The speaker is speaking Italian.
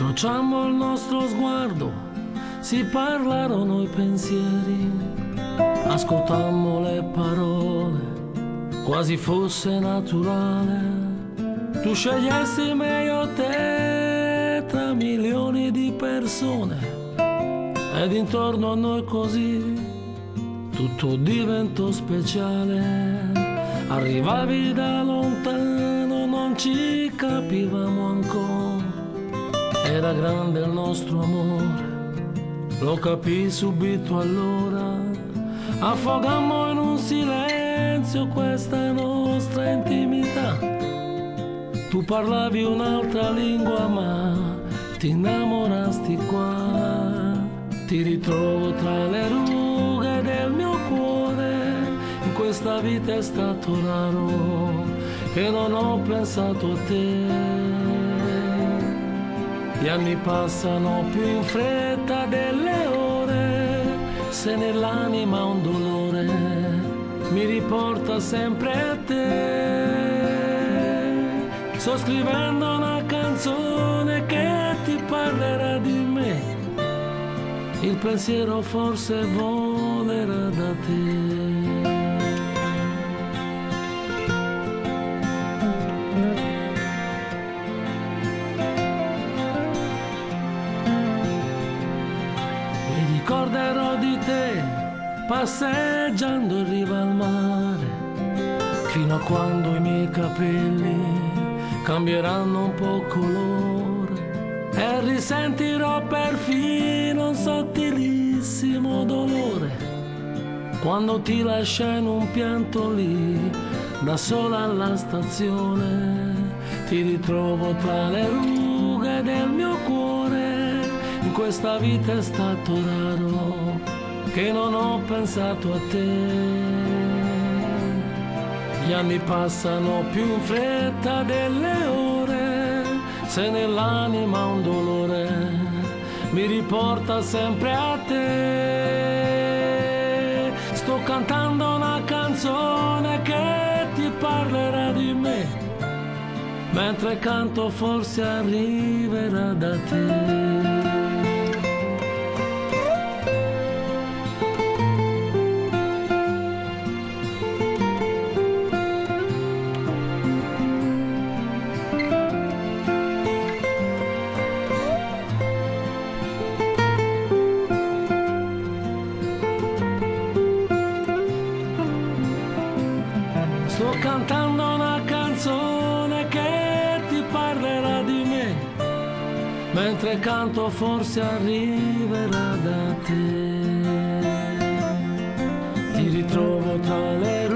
Incrociammo il nostro sguardo, si parlarono i pensieri, ascoltammo le parole, quasi fosse naturale. Tu scegliessi meglio te tra milioni di persone, ed intorno a noi così tutto diventò speciale. Arrivavi da lontano, non ci capivamo ancora, era grande il nostro amore, lo capii subito allora. Affogammo in un silenzio questa nostra intimità. Tu parlavi un'altra lingua ma ti innamorasti qua. Ti ritrovo tra le rughe del mio cuore, in questa vita è stato raro che non ho pensato a te. Gli anni passano più in fretta delle ore, se nell'anima un dolore mi riporta sempre a te. Sto scrivendo una canzone che ti parlerà di me, il pensiero forse volerà da te. Mi ricorderò di te passeggiando in riva al mare, fino a quando i miei capelli cambieranno un po' colore e risentirò perfino un sottilissimo dolore quando ti lasciai in un pianto lì da sola alla stazione. Ti ritrovo tra le rughe del mio cuore, in questa vita è stato raro che non ho pensato a te. Gli anni passano più in fretta delle ore, se nell'anima un dolore mi riporta sempre a te. Sto cantando una canzone che ti parlerà di me, mentre canto forse arriverà da te. Sto cantando una canzone che ti parlerà di me, mentre canto forse arriverà da te. Ti ritrovo tra le